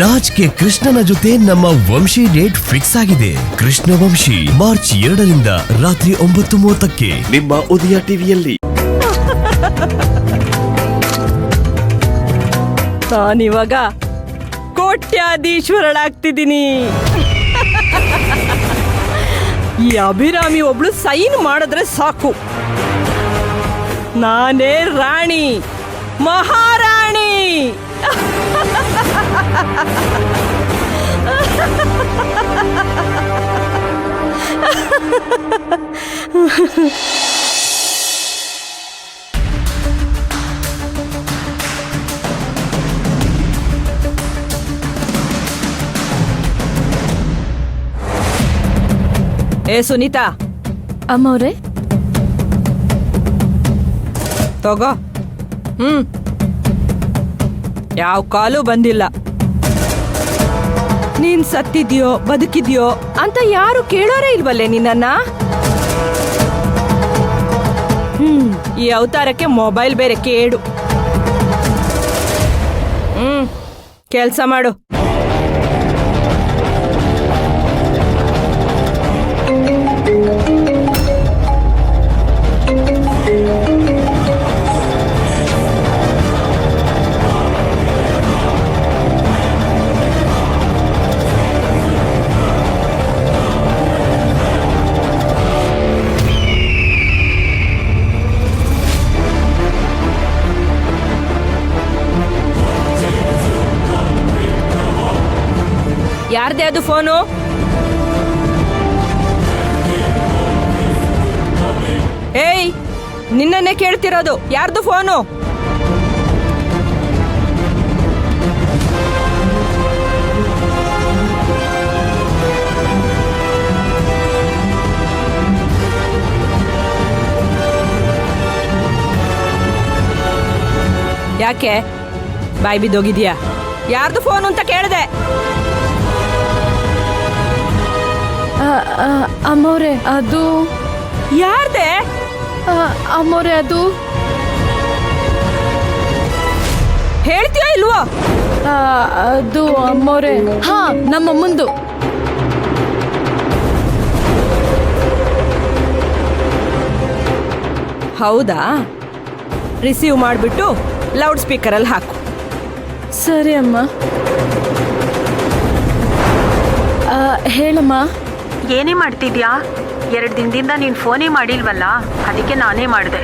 Raj K ಕೃಷ್ಣನ ಜೊತೆ ನಮ್ಮ ವಂಶಿ ಡೇಟ್ ಫಿಕ್ಸ್ ಆಗಿದೆ. ಕೃಷ್ಣ ವಂಶಿ ಮಾರ್ಚ್ 2ರಿಂದ ರಾತ್ರಿ 9:30ಕ್ಕೆ ನಿಮ್ಮ ಉದಯ ಟಿವಿಯಲ್ಲಿ. ನಾನಿವಾಗ ಕೋಟ್ಯಾಧೀಶ್ವರಳಾಗ್ತಿದ್ದೀನಿ. ಈ ಅಭಿರಾಮಿ ಒಬ್ಳು ಸೈನ್ ಮಾಡಿದ್ರೆ ಸಾಕು, ನಾನೇ ರಾಣಿ, ಮಹಾರಾಣಿ. ಏ ಸುನೀತಾ, ಅಮ್ಮವ್ರೆ ತಗೋ. ಯಾವ ಕಾಲು ಬಂದಿಲ್ಲ. ನೀನ್ ಸತ್ತಿದ್ಯೋ ಬದುಕಿದ್ಯೋ ಅಂತ ಯಾರು ಕೇಳೋರೇ ಇಲ್ವಲ್ಲೇ ನಿನ್ನ. ಈ ಅವತಾರಕ್ಕೆ ಮೊಬೈಲ್ ಬೇರೆ ಕೇಡು. ಕೆಲ್ಸ ಮಾಡು. ಯಾರ್ದೇ ಅದು ಫೋನು? ಏಯ್, ನಿನ್ನನ್ನೇ ಕೇಳ್ತಿರೋದು. ಯಾರ್ದು ಫೋನು? ಯಾಕೆ ಬಾಯ್ ಬಿದ್ದೋಗಿದ್ಯಾ? ಯಾರ್ದು ಫೋನು ಅಂತ ಕೇಳಿದೆ. ಅಮ್ಮವ್ರೆ ಅದು ಯಾರ್ದೆ? ಅಮ್ಮವ್ರೆ ಅದು ಹೇಳ್ತೀಯೋ ಇಲ್ವೋ? ಅದು ಅಮ್ಮವ್ರೆ, ಹಾ, ನಮ್ಮಮ್ಮಂದು. ಹೌದಾ? ರಿಸೀವ್ ಮಾಡಿಬಿಟ್ಟು ಲೌಡ್ ಸ್ಪೀಕರಲ್ಲಿ ಹಾಕು. ಸರಿ ಅಮ್ಮ. ಹೇಳಮ್ಮ. ಏನೇ ಮಾಡ್ತಿದ್ಯಾ? 2 ದಿನದಿಂದ ನೀನು ಫೋನೇ ಮಾಡಿಲ್ವಲ್ಲ, ಅದಕ್ಕೆ ನಾನೇ ಮಾಡಿದೆ.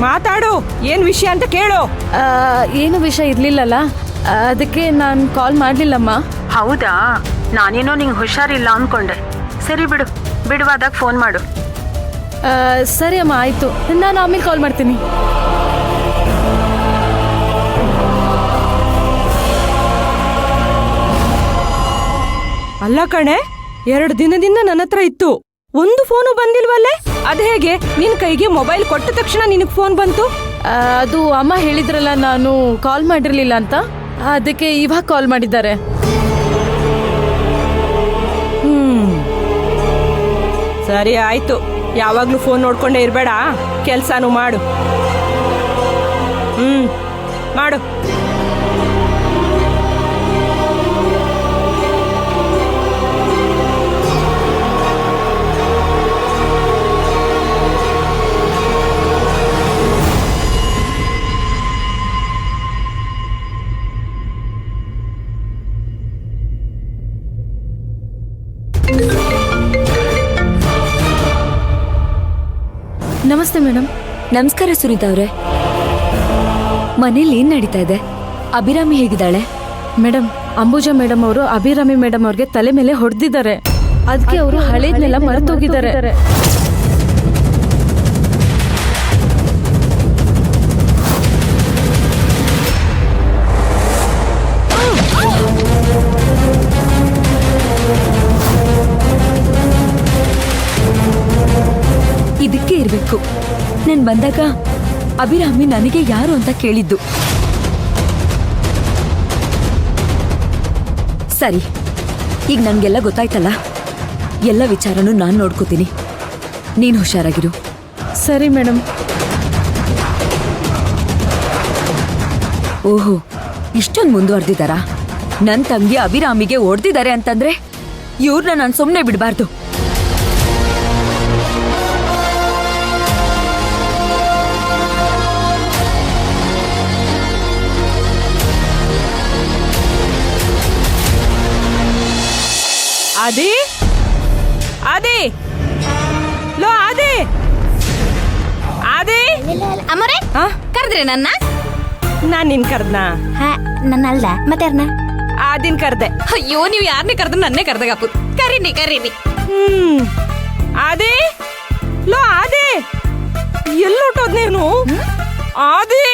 ಮಾತಾಡು, ಏನ್ ವಿಷಯ ಅಂತ ಕೇಳು. ಏನು ವಿಷಯ ಇರ್ಲಿಲ್ಲಲ್ಲ, ಅದಕ್ಕೆ ನಾನು ಕಾಲ್ ಮಾಡ್ಲಿಲ್ಲಮ್ಮ. ಹೌದಾ? ನಾನೇನೋ ನಿಂಗೆ ಹುಷಾರಿಲ್ಲ ಅಂದ್ಕೊಂಡೆ. ಸರಿ ಬಿಡು, ಬಿಡುವಾದಾಗ ಫೋನ್ ಮಾಡು. ಸರಿ ಅಮ್ಮ, ಆಯ್ತು. ನಾನು ಆಮೇಲೆ ಕಾಲ್ ಮಾಡ್ತೀನಿ. ಅಲ್ಲ ಕಣೆ, 2 ದಿನದಿಂದ ನನ್ನ ಹತ್ರ ಇತ್ತು, ಒಂದು ಫೋನು ಬಂದಿಲ್ವಲ್ಲೇ? ಅದ್ ಹೇಗೆ ನಿನ್ ಕೈಗೆ ಮೊಬೈಲ್ ಕೊಟ್ಟ ತಕ್ಷಣ ನಿನಗ್ ಫೋನ್ ಬಂತು? ಅದು ಅಮ್ಮ ಹೇಳಿದ್ರಲ್ಲ ನಾನು ಕಾಲ್ ಮಾಡಿರ್ಲಿಲ್ಲ ಅಂತ, ಅದಕ್ಕೆ ಇವಾಗ ಕಾಲ್ ಮಾಡಿದ್ದಾರೆ. ಸರಿ ಆಯ್ತು. ಯಾವಾಗ್ಲೂ ಫೋನ್ ನೋಡ್ಕೊಂಡೇ ಇರ್ಬೇಡ, ಕೆಲ್ಸಾನು ಮಾಡು. ಮಾಡು. ನಮಸ್ತೆ ಮೇಡಮ್. ನಮಸ್ಕಾರ ಸುನೀತಾ ಅವರೇ. ಮನೇಲಿ ಏನ್ ನಡೀತಾ ಇದೆ? ಅಭಿರಾಮಿ ಹೇಗಿದ್ದಾಳೆ? ಮೇಡಮ್, ಅಂಬುಜಾ ಮೇಡಮ್ ಅವರು ಅಭಿರಾಮಿ ಮೇಡಮ್ ಅವ್ರಿಗೆ ತಲೆ ಮೇಲೆ ಹೊಡೆದಿದ್ದಾರೆ. ಅದಕ್ಕೆ ಅವರು ಹಳೇದ್ನೆಲ್ಲ ಮರೆತೋಗಿದ್ದಾರೆ. ಇದಕ್ಕೆ ಇರ್ಬೇಕು ನಾನು ಬಂದಾಗ ಅಭಿರಾಮಿ ನನಗೆ ಯಾರು ಅಂತ ಕೇಳಿದ್ದು. ಸರಿ, ಈಗ ನನಗೆಲ್ಲ ಗೊತ್ತಾಯ್ತಲ್ಲ. ಎಲ್ಲ ವಿಚಾರನೂ ನಾನು ನೋಡ್ಕೋತೀನಿ. ನೀನು ಹುಷಾರಾಗಿರು. ಸರಿ ಮೇಡಮ್. ಓಹೋ, ಇಷ್ಟೊಂದು ಮುಂದುವರೆದಿದ್ದಾರಾ? ನನ್ನ ತಂಗಿ ಅಭಿರಾಮಿಗೆ ಹೊಡೆದಿದ್ದಾರೆ ಅಂತಂದ್ರೆ ಇವ್ರನ್ನ ನಾನು ಸುಮ್ಮನೆ ಬಿಡಬಾರ್ದು. ಆದಿ ಆದಿ ಲೋ ಆದಿ ಆದಿ ಅಮ್ಮರೇ ಆ? ಕರೆದ್ರಿ ನನ್ನ? ನಾನ್ ನಿನ್ ಕರ್ದ್ನಾ? ನನ್ನ ಅಲ್ದ ಮತ್ತೆ ಯಾರನ್ನ? ಆದಿನ್ ಕರ್ದೆ. ಅಯ್ಯೋ, ನೀವು ಯಾರನ್ನೇ ಕರೆದ್ರು ನನ್ನೇ ಕರ್ದಾಗಪ್ಪು. ಕರೀನಿ ಕರೀನಿ. ಆದಿ ಲೋ ಆದಿ, ಎಲ್ಲೊಟ್ಟೋದ್ ನೀನು? ಆದಿ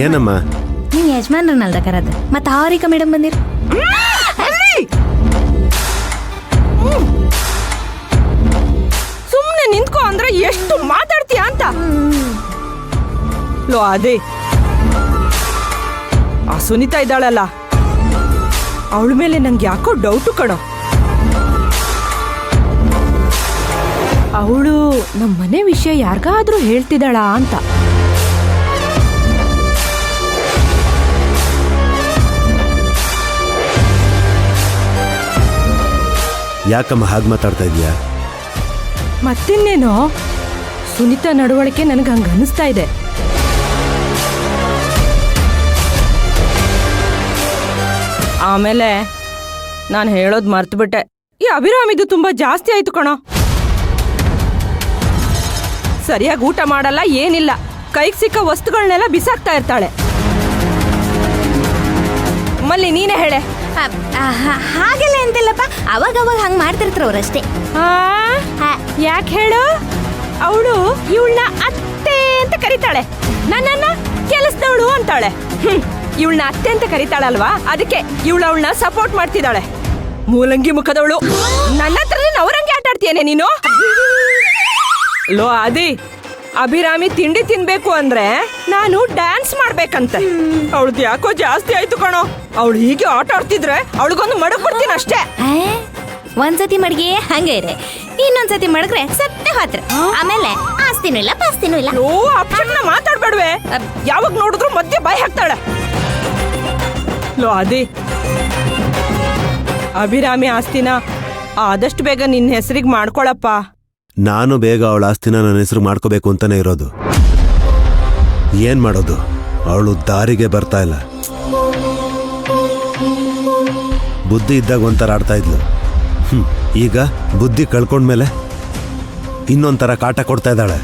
ಏನಮ್ಮ? ನೀವ್ ಯಜಮಾನ್ರನ್ನಲ್ದ ಕರದ್ ಮತ್ತ ಹಾರಿಕಾ ಮೇಡಮ್ ಬಂದಿರ್. ಸುಮ್ನೆ ನಿಂತ್ಕೋ ಅಂದ್ರೆ ಎಷ್ಟು ಮಾತಾಡ್ತೀಯ ಅಂತ. ಲೋ ಆದಿ, ಆ ಸುನೀತಾ ಇದ್ದಾಳಲ್ಲ, ಅವಳ ಮೇಲೆ ನಂಗೆ ಯಾಕೋ ಡೌಟು ಕಣೋ. ಅವಳು ನಮ್ಮ ಮನೆ ವಿಷಯ ಯಾರಿಗಾದ್ರೂ ಹೇಳ್ತಿದ್ದಾಳ ಅಂತ. ಯಾಕಮ್ಮ ಹಾಗೆ ಮಾತಾಡ್ತಾ ಇದೀಯಾ? ಮತ್ತಿನ್ನೇನೋ, ಸುನೀತಾ ನಡವಳಿಕೆ ನನಗೆ ಹಂಗ ಅನಿಸ್ತಾ ಇದೆ. ಆಮೇಲೆ ನಾನು ಹೇಳೋದು ಮರ್ತ್ಬಿಟ್ಟೆ, ಈ ಅಭಿರಾಮಿದು ತುಂಬಾ ಜಾಸ್ತಿ ಆಯ್ತು ಕಣೋ. ಸರಿಯಾಗಿ ಊಟ ಮಾಡಲ್ಲ, ಏನಿಲ್ಲ, ಕೈಗೆ ಸಿಕ್ಕ ವಸ್ತುಗಳನ್ನೆಲ್ಲ ಬಿಸಾಕ್ತಾ ಇರ್ತಾಳೆ. ಮಲ್ಲಿ ನೀನೇ ಹೇಳೆ. ಹಾಗೆಲ್ಲ ಎಂತಿಲ್ಲಪ್ಪ, ಅವಾಗ ಅವಾಗ ಹಂಗ್ ಮಾಡ್ತಿರ್ತಾರ ಅವ್ರಷ್ಟೇ. ಯಾಕೆ ಹೇಳು? ಅವಳು ಇವಳನ್ನ ಅತ್ತೆ ಅಂತ ಕರೀತಾಳೆ, ನನ್ನನ್ನ ಕೆಲಸದವಳು ಅಂತಾಳೆ. ಇವಳನ್ನ ಅತ್ತೆ ಅಂತ ಕರೀತಾಳಲ್ವಾ, ಅದಕ್ಕೆ ಅವಳನ್ನ ಸಪೋರ್ಟ್ ಮಾಡ್ತಿದ್ದಾಳೆ. ಮೂಲಂಗಿ ಮುಖದವಳು. ನನ್ನ ಹತ್ರನೇ ನವರಂಗಿ ಆಟ ಆಡ್ತೀಯೇನೆ ನೀನು? ಲೋ ಆದಿ, ಅಭಿರಾಮಿ ತಿಂಡಿ ತಿನ್ಬೇಕು ಅಂದ್ರೆ ನಾನು ಡ್ಯಾನ್ಸ್ ಮಾಡ್ಬೇಕಂತೆ. ಅವಳದ್ ಯಾಕೋ ಜಾಸ್ತಿ ಆಯ್ತು ಕಣೋ. ಅವಳು ಹೀಗೆ ಆಟ ಆಡ್ತಿದ್ರೆ ಅವಳಿಗೊಂದು ಮಡಗ್ ಬಿಡ್ತೀನಿ ಅಷ್ಟೇ. ಒಂದ್ಸತಿ ಮಡ್ಗೆ ಹಂಗೆ ಇರೆ, ಇನ್ನೊಂದ್ಸತಿ ಮಡಗ್ರೆ ಸತ್ತೆ ಹೋತ್ರ. ಆಮೇಲೆ ಆಸ್ತಿನೂ ಇಲ್ಲ ಪಾಸ್ತಿನೂ ಇಲ್ಲ. ಓ, ಅಕ್ಷರನ ಮಾತಾಡ್ಬೇಡ್ವೆ. ಯಾವಾಗ ನೋಡಿದ್ರು ಮಧ್ಯೆ ಬಾಯಿ ಹಾಕ್ತಾಳೆ. ಲೋ ಆದಿ, ಅಭಿರಾಮಿ ಆಸ್ತಿನ ಆದಷ್ಟು ಬೇಗ ನಿನ್ನ ಹೆಸರಿಗೆ ಮಾಡ್ಕೊಳಪ್ಪ. ನಾನು ಬೇಗ ಅವಳ ಆಸ್ತಿನ ನನ್ನ ಹೆಸರು ಮಾಡ್ಕೋಬೇಕು ಅಂತಾನೆ ಇರೋದು. ಏನ್ ಮಾಡೋದು, ಅವಳು ದಾರಿಗೆ ಬರ್ತಾ ಇಲ್ಲ. ಬುದ್ಧಿ ಇದ್ದಾಗ ಒಂಥರ ಆಡ್ತಾ ಇದ್ಲು, ಈಗ ಬುದ್ಧಿ ಕಳ್ಕೊಂಡ್ಮೇಲೆ ಇನ್ನೊಂಥರ ಕಾಟ ಕೊಡ್ತಾ ಇದ್ದಾಳೆ.